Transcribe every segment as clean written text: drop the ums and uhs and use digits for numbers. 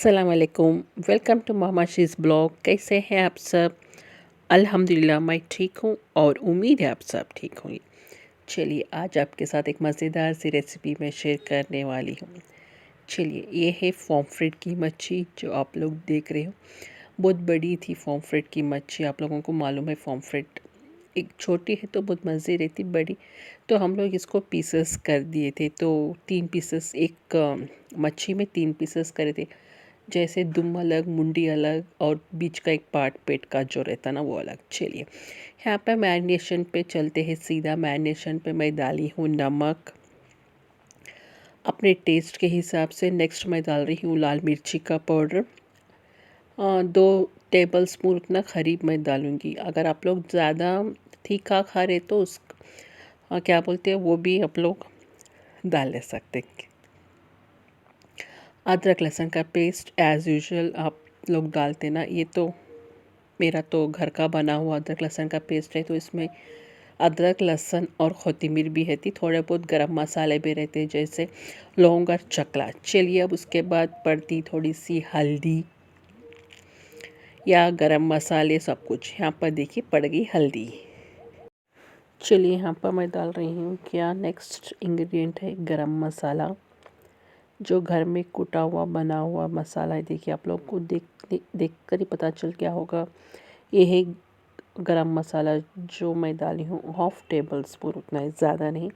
अस्सलाम वालेकुम। Welcome to mama she's blog. कैसे हैं आप सब? अल्हम्दुलिल्लाह मैं ठीक हूँ और उम्मीद है आप सब ठीक होंगे। चलिए आज आपके साथ एक मज़ेदार सी रेसिपी मैं शेयर करने वाली हूँ। चलिए ये है पॉम्फ्रेट की मच्छी जो आप लोग देख रहे हो। बहुत बड़ी थी पॉम्फ्रेट की मच्छी, आप लोगों को मालूम है पॉम्फ्रेट एक छोटी है तो बहुत मज़े रहती, बड़ी तो हम लोग इसको पीसेस कर दिए थे। तो 3 पीसेस एक मच्छी में 3 पीसेस करे थे, जैसे दुम अलग, मुंडी अलग और बीच का एक पार्ट पेट का जो रहता ना वो अलग। चलिए यहाँ पे मैरिनेशन पे चलते हैं सीधा। मैरिनेशन पे मैं डाली हूँ नमक अपने टेस्ट के हिसाब से। नेक्स्ट मैं डाल रही हूँ लाल मिर्ची का पाउडर, 2 टेबल स्पून उतना करीब मैं डालूँगी। अगर आप लोग ज़्यादा तीखा खा रहे तो क्या बोलते हैं वो भी आप लोग डाल ले सकते हैं। अदरक लहसुन का पेस्ट एज़ यूजुअल आप लोग डालते ना, ये तो मेरा तो घर का बना हुआ अदरक लहसुन का पेस्ट है, तो इसमें अदरक लहसुन और कोथिमीर भी रहती, थोड़े बहुत गरम मसाले भी रहते हैं जैसे लौंग और चकला। चलिए अब उसके बाद पड़ती थोड़ी सी हल्दी या गरम मसाले, सब कुछ यहाँ पर देखिए पड़ गई हल्दी। चलिए यहाँ पर मैं डाल रही हूँ क्या नेक्स्ट इंग्रेडिएंट है गरम मसाला, जो घर में कुटा हुआ बना हुआ मसाला है। देखिए आप लोग को देख कर ही पता चल क्या होगा। ये है गरम मसाला जो मैं डाली हूँ, 1/2 टेबल स्पून, उतना है, ज़्यादा नहीं।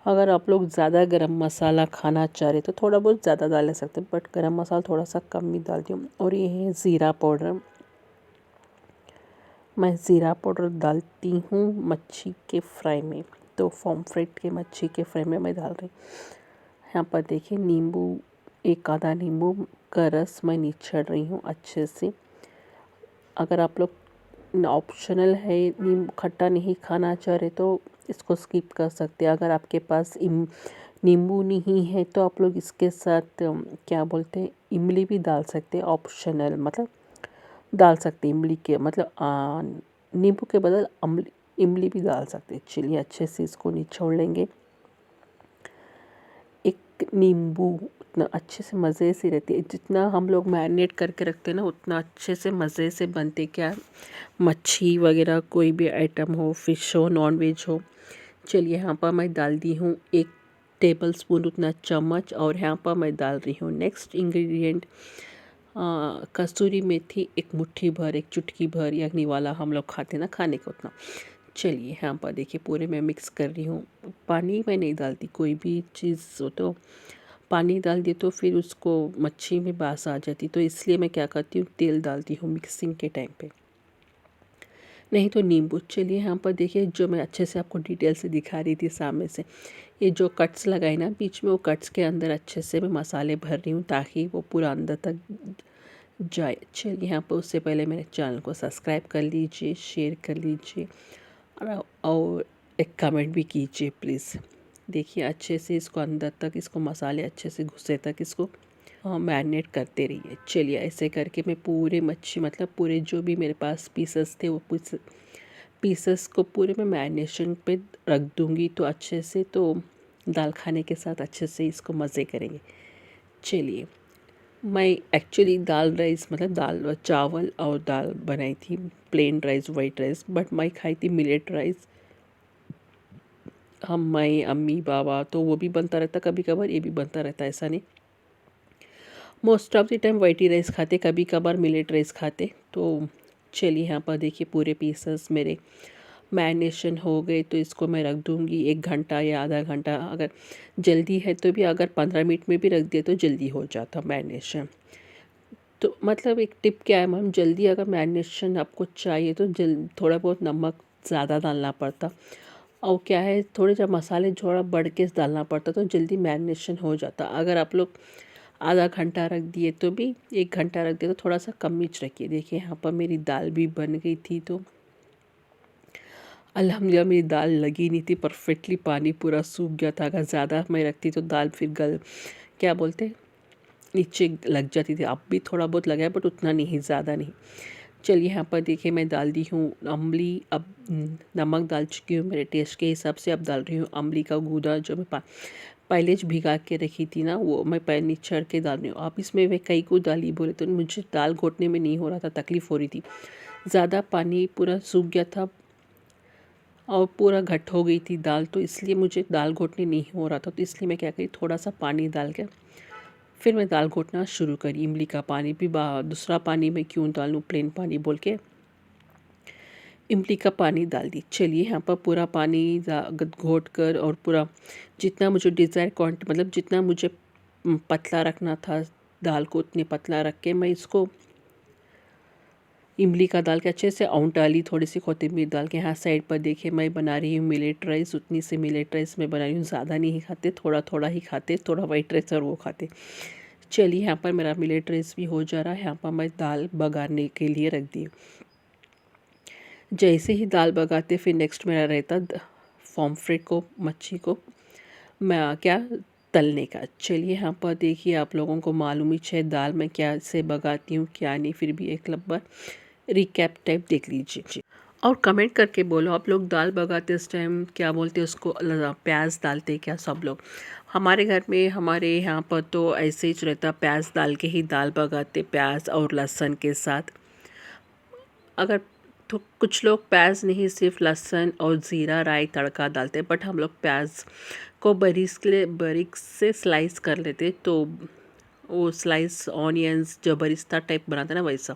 अगर आप लोग ज़्यादा गरम मसाला खाना चाह रहे तो थोड़ा बहुत ज़्यादा डाल सकते हैं, बट गरम मसाला थोड़ा सा कम ही डालती हूँ। और ये है ज़ीरा पाउडर, मैं ज़ीरा पाउडर डालती हूँ मच्छी के फ्राई में, तो पॉम्फ्रेट के मच्छी के फ्राई में मैं डाल रही हूँ। यहाँ पर देखिए नींबू, एक आधा नींबू का रस मैं निचोड़ रही हूँ अच्छे से। अगर आप लोग ऑप्शनल है, नींबू खट्टा नहीं खाना चाह रहे तो इसको स्किप कर सकते हैं। अगर आपके पास नींबू नहीं है तो आप लोग इसके साथ क्या बोलते हैं इमली भी डाल सकते हैं, ऑप्शनल मतलब डाल सकते हैं। इमली के मतलब नींबू के बदल इमली भी डाल सकते हैं। चलिए अच्छे से इसको निचोड़ लेंगे। एक नींबू उतना अच्छे से मज़े से रहती है, जितना हम लोग मैरिनेट करके रखते हैं ना उतना अच्छे से मज़े से बनते क्या मच्छी वगैरह, कोई भी आइटम हो, फिश हो, नॉन वेज हो। चलिए यहाँ पर मैं डाल दी हूँ 1 टेबल स्पून उतना चम्मच, और यहाँ पर मैं डाल रही हूँ नेक्स्ट इंग्रेडिएंट कसूरी मेथी, एक मुट्ठी भर, एक चुटकी भर, या निवाला हम लोग खाते ना खाने को उतना। चलिए यहाँ पर देखिए पूरे मैं मिक्स कर रही हूँ। पानी मैं नहीं डालती, कोई भी चीज़ हो तो पानी डाल दिए तो फिर उसको मच्छी में बास आ जाती, तो इसलिए मैं क्या करती हूँ तेल डालती हूँ मिक्सिंग के टाइम पे, नहीं तो नींबू। चलिए यहाँ पर देखिए जो मैं अच्छे से आपको डिटेल से दिखा रही थी सामने से, ये जो कट्स लगाए ना बीच में, वो कट्स के अंदर अच्छे से मैं मसाले भर रही हूँ ताकि वो पूरा अंदर तक जाए। चलिए यहाँ पर उससे पहले मेरे चैनल को सब्सक्राइब कर लीजिए, शेयर कर लीजिए और एक कमेंट भी कीजिए प्लीज़। देखिए अच्छे से इसको अंदर तक, इसको मसाले अच्छे से घुसे तक इसको मैरिनेट करते रहिए। चलिए ऐसे करके मैं पूरे मच्छी मतलब पूरे जो भी मेरे पास पीसेस थे वो पीसेस को पूरे मैं मैरिनेशन पे रख दूँगी, तो अच्छे से तो दाल खाने के साथ अच्छे से इसको मज़े करेंगे। चलिए मैं एक्चुअली दाल राइस मतलब दाल चावल और दाल बनाई थी, plain rice, white rice, but मैं खाई थी मिलेट राइस। हम मैं अम्मी बाबा तो वो भी बनता रहता, कभी कभार ये भी बनता रहता, ऐसा नहीं। Most of the time white he rice खाते, कभी कभार मिलेट राइस खाते। तो चलिए यहाँ पर देखिए पूरे पीसेस मेरे मैरिनेशन हो गए, तो इसको मैं रख दूँगी 1 घंटा या आधा घंटा। अगर जल्दी है तो भी, अगर 15 मिनट में भी रख दिए तो जल्दी हो जाता मैरिनेशन। तो मतलब एक टिप क्या है मैम, जल्दी अगर मैरिनेशन आपको चाहिए तो थोड़ा बहुत नमक ज़्यादा डालना पड़ता, और क्या है थोड़े जब मसाले थोड़ा बढ़ के डालना पड़ता तो जल्दी मैरिनेशन हो जाता। अगर आप लोग आधा घंटा रख दिए तो भी, 1 घंटा रख दिए तो थोड़ा सा कम मिर्च रखिए। देखिए यहाँ पर मेरी दाल भी बन गई थी, तो अल्हम्दुलिल्लाह मेरी दाल लगी नहीं थी परफेक्टली, पानी पूरा सूख गया था। अगर ज़्यादा मैं रखती तो दाल फिर क्या बोलते नीचे लग जाती थी। अब भी थोड़ा बहुत लगा है बट उतना नहीं, ज़्यादा नहीं। चलिए यहाँ पर देखिए मैं डाल दी हूँ अम्बली। अब नमक डाल चुकी हूँ मेरे टेस्ट के हिसाब से। अब डाल रही हूँ अम्बली का गूदा जो मैं पहले जो भिगा के रखी थी ना, वो मैं पहले निचड़ के डाल रही हूँ। आप इसमें वे कई को दाल ही बोले, तो मुझे दाल घोटने में नहीं हो रहा था, तकलीफ़ हो रही थी। ज़्यादा पानी पूरा सूख गया था और पूरा घट हो गई थी दाल, तो इसलिए मुझे दाल घोटने नहीं हो रहा था। तो इसलिए मैं क्या करी, थोड़ा सा पानी डाल के फिर मैं दाल घोटना शुरू करी। इमली का पानी भी दूसरा पानी मैं क्यों डालूँ, प्लेन पानी बोल के इमली का पानी डाल दी। चलिए यहाँ पर पूरा पानी घोट कर और पूरा जितना मुझे डिज़ायर क्वांटिटी, मतलब जितना मुझे पतला रखना था दाल को, उतने पतला रख के मैं इसको इमली का डाल के अच्छे से औंट डाली, थोड़ी सी कोथिमीर डाल के। यहाँ साइड पर देखिए मैं बना रही हूँ मिलेट राइस। उतनी सी मिलेट राइस मैं बना रही हूँ, ज़्यादा नहीं खाते, थोड़ा थोड़ा ही खाते, थोड़ा वाइट राइस और वो खाते। चलिए यहाँ पर मेरा मिलेट राइस भी हो जा रहा है। यहाँ पर मैं दाल बघारने के लिए रख दी। जैसे ही दाल बघाते फिर नेक्स्ट मेरा रहता पॉम्फ्रेट को, मच्छी को मैं क्या तलने का। चलिए यहाँ पर देखिए, आप लोगों को मालूम ही है दाल मैं क्या से बघाती हूँ क्या नहीं, फिर भी एक लब्बर रिकैप टाइप देख लीजिए। और कमेंट करके बोलो आप लोग दाल बघाते इस टाइम क्या बोलते हैं उसको, प्याज डालते क्या सब लोग? हमारे घर में, हमारे यहाँ पर तो ऐसे ही रहता, प्याज डाल के ही दाल बघाते, प्याज और लहसुन के साथ। अगर तो कुछ लोग प्याज नहीं, सिर्फ लहसुन और ज़ीरा राई तड़का डालते, बट हम लोग प्याज को बारीक से स्लाइस कर लेते, तो वो स्लाइस ऑनियंस जो बरिस्ता टाइप बनाता है ना, वैसा।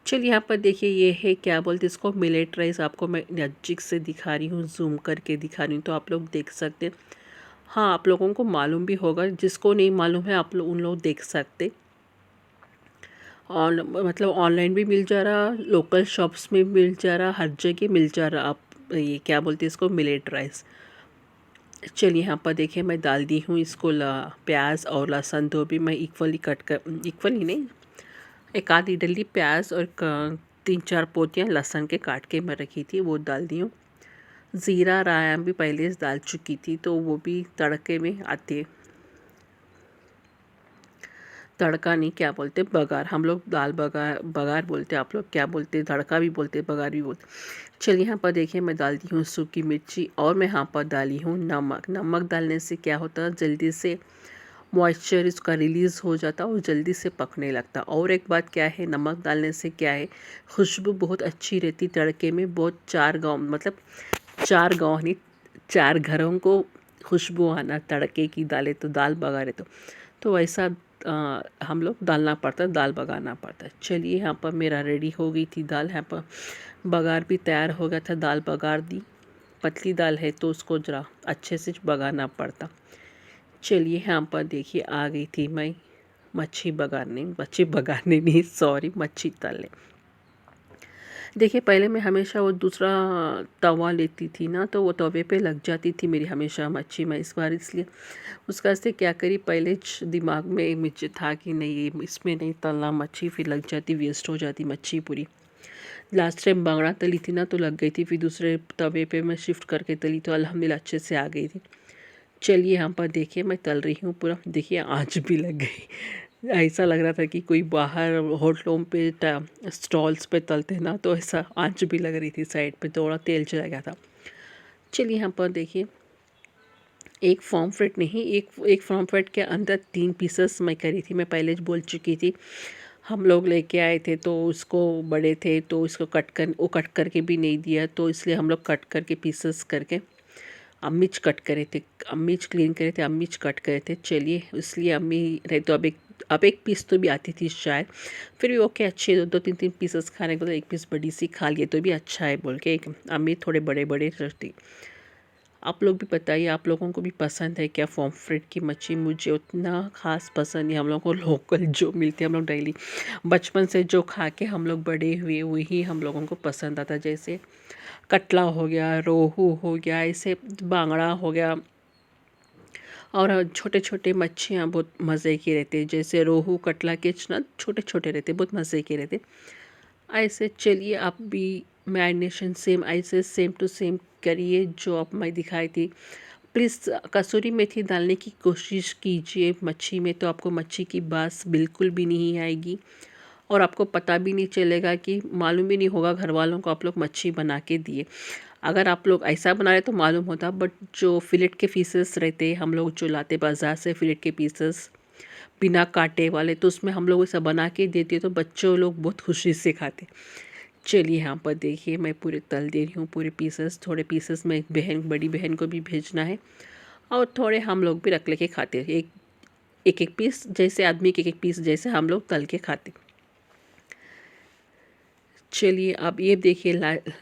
चलिए यहाँ पर देखिए, ये है क्या बोलते हैं इसको, मिलेट राइस। आपको मैं नज़दीक से दिखा रही हूँ, जूम करके दिखा रही हूँ, तो आप लोग देख सकते हैं। हाँ, आप लोगों को मालूम भी होगा, जिसको नहीं मालूम है आप लोग, उन लोग देख सकते। और मतलब ऑनलाइन भी मिल जा रहा, लोकल शॉप्स में मिल जा रहा, हर जगह मिल जा रहा। आप ये क्या बोलते हैं इसको, मिलेट राइस। चलिए यहाँ पर देखिए मैं डाल दी हूँ इसको प्याज और लहसुन दो भी मैं इक्वली कट कर, इक्वली नहीं, एक आधी डली प्याज और 3-4 पोतियाँ लहसुन के काट के मैं रखी थी, वो डाल दी हूँ। ज़ीरा राय भी पहले से डाल चुकी थी, तो वो भी तड़के में आते। तड़का नहीं, क्या बोलते, बघार। हम लोग दाल बघार बघार बोलते, आप लोग क्या बोलते, तड़का भी बोलते, बघार भी बोलते। चलिए यहाँ पर देखिए मैं डालती हूँ सूखी मिर्ची और मैं यहाँ पर डाली हूँ नमक। नमक डालने से क्या होता है, जल्दी से मॉइस्चर इसका रिलीज़ हो जाता और जल्दी से पकने लगता। और एक बात क्या है, नमक डालने से क्या है, खुशबू बहुत अच्छी रहती तड़के में। बहुत 4 गाँव, मतलब 4 गाँव नहीं, 4 घरों को खुशबू आना तड़के की डाले तो, दाल बघारे तो वैसा हम लोग डालना पड़ता, दाल बघारना पड़ता है। चलिए यहाँ पर मेरा रेडी हो गई थी दाल। यहाँ पर बघार भी तैयार हो गया था, दाल बघार दी। पतली दाल है तो उसको ज़रा अच्छे से बघारना पड़ता। चलिए यहाँ पर देखिए आ गई थी मैं मच्छी बघारने नहीं, सॉरी, मच्छी तलने। देखिए पहले मैं हमेशा वो दूसरा तवा लेती थी ना, तो वो तवे पे लग जाती थी मेरी हमेशा मच्छी। मैं इस बार इसलिए उसका से क्या करी, पहले दिमाग में मुझे था कि नहीं इसमें नहीं तलना मच्छी, फिर लग जाती, वेस्ट हो जाती मच्छी पूरी। लास्ट टाइम बांगड़ा तली थी ना तो लग गई थी, फिर दूसरे तवे पे मैं शिफ्ट करके तली तो अल्हम्दुलिल्लाह अच्छे से आ गई थी। चलिए यहाँ पर देखिए मैं तल रही हूँ पूरा, देखिए आँच भी लग गई। ऐसा लग रहा था कि कोई बाहर होटलों पे स्टॉल्स पे तलते ना, तो ऐसा आँच भी लग रही थी, साइड पे थोड़ा तेल चला गया था। चलिए यहाँ पर देखिए, एक पॉम्फ्रेट नहीं, एक पॉम्फ्रेट के अंदर 3 पीसेस मैं करी थी। मैं पहले बोल चुकी थी, हम लोग लेके आए थे तो उसको बड़े थे तो इसको कट करके भी नहीं दिया, तो इसलिए हम लोग कट करके पीसेस करके अम्मीच कट करे थे, अम्मीच क्लीन करे थे, अम्मीच कट करे थे। चलिए इसलिए अम्मी रहे तो अब एक पीस तो भी आती थी शायद, फिर भी ओके, अच्छे 2-3 पीसेस खाने के बाद एक पीस बड़ी सी खा लिए तो भी अच्छा है बोल के, एक अम्मी थोड़े बड़े बड़े रखती। आप लोग भी बताइए, आप लोगों को भी पसंद है क्या पॉम्फ्रेट की मच्छी? मुझे उतना ख़ास पसंद नहीं, हम लोग को लोकल जो मिलती है, हम लोग डेली बचपन से जो खा के हम लोग बड़े हुए वही हम लोगों को पसंद आता। जैसे कटला हो गया, रोहू हो गया, ऐसे बांगड़ा हो गया, और छोटे छोटे मच्छियाँ बहुत मज़े की रहती है। जैसे रोहू कटला के ना छोटे छोटे रहते, बहुत मज़े के रहते ऐसे। चलिए आप भी मैरिनेशन सेम ऐसे सेम टू सेम करिए जो आप मैं दिखाई थी। प्लीज़ कसूरी मेथी डालने की कोशिश कीजिए मच्छी में, तो आपको मच्छी की बास बिल्कुल भी नहीं आएगी और आपको पता भी नहीं चलेगा, कि मालूम भी नहीं होगा घर वालों को आप लोग मच्छी बना के दिए। अगर आप लोग ऐसा बना रहे तो मालूम होता, बट जो फिलेट के पीसेस रहते हम लोग जो लाते बाज़ार से फिलेट के पीसेस बिना कांटे वाले, तो उसमें हम लोग ऐसा बना के देते तो बच्चों लोग बहुत खुशी से खाते। चलिए यहाँ पर देखिए मैं पूरे तल दे रही हूँ पूरे पीसेस। थोड़े पीसेस में बड़ी बहन को भी भेजना है और थोड़े हम लोग भी रख लेके खाते हैं। एक एक पीस जैसे आदमी के एक पीस जैसे हम लोग तल के खाते। चलिए अब ये देखिए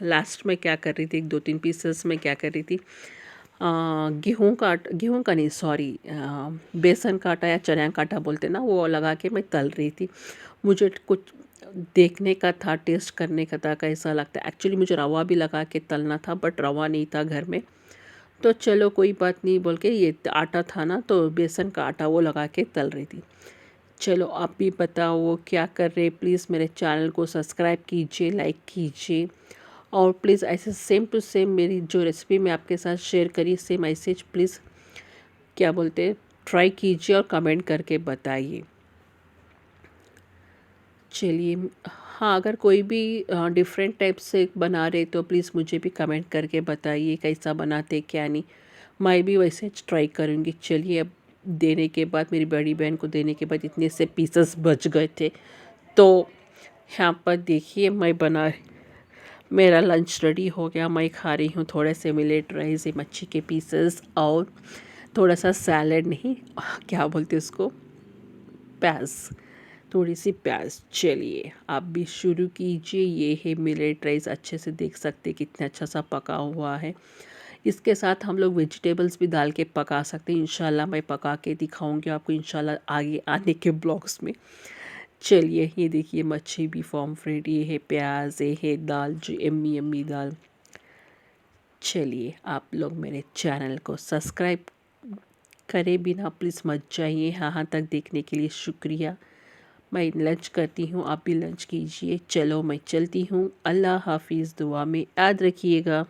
लास्ट में क्या कर रही थी, 2-3 पीसेस में क्या कर रही थी, गेहूं का नहीं, सॉरी, बेसन का आटा या चना का आटा बोलते ना, वो लगा के मैं तल रही थी। मुझे कुछ देखने का था, टेस्ट करने का था कैसा लगता है। एक्चुअली मुझे रवा भी लगा के तलना था बट रवा नहीं था घर में, तो चलो कोई बात नहीं बोल के ये आटा था ना, तो बेसन का आटा वो लगा के तल रही थी। चलो आप भी बताओ वो क्या कर रहे। प्लीज़ मेरे चैनल को सब्सक्राइब कीजिए, लाइक कीजिए और प्लीज़ ऐसे सेम टू सेम मेरी जो रेसिपी मैं आपके साथ शेयर करी सेम ऐसे प्लीज़ क्या बोलते हैं ट्राई कीजिए और कमेंट करके बताइए। चलिए हाँ, अगर कोई भी डिफरेंट टाइप से बना रहे तो प्लीज़ मुझे भी कमेंट करके बताइए कैसा बनाते क्या नहीं, मैं भी वैसे ट्राई करूँगी। चलिए अब देने के बाद मेरी बड़ी बहन को देने के बाद इतने से पीसेस बच गए थे, तो यहाँ पर देखिए मैं बना मेरा लंच रेडी हो गया। मैं खा रही हूँ थोड़े से मिलेट राइस, मच्छी के पीसेस और थोड़ा सा सैलेड, नहीं क्या बोलते उसको, प्याज, थोड़ी सी प्याज। चलिए आप भी शुरू कीजिए। ये है मिलेट राइस, अच्छे से देख सकते हैं कितना अच्छा सा पका हुआ है। इसके साथ हम लोग वेजिटेबल्स भी डाल के पका सकते हैं। इंशाल्लाह मैं पका के दिखाऊंगी आपको इंशाल्लाह आगे आने के ब्लॉग्स में। चलिए ये देखिए मच्छी भी फॉर्म फ्रेड, ये है प्याज, ये है दाल, जो एम्मी एम्मी दाल। चलिए आप लोग मेरे चैनल को सब्सक्राइब करे बिना प्लीज़ मत जाइए। यहाँ तक देखने के लिए शुक्रिया। मैं लंच करती हूँ, आप भी लंच कीजिए। चलो मैं चलती हूँ, अल्लाह हाफिज़, दुआ में याद रखिएगा।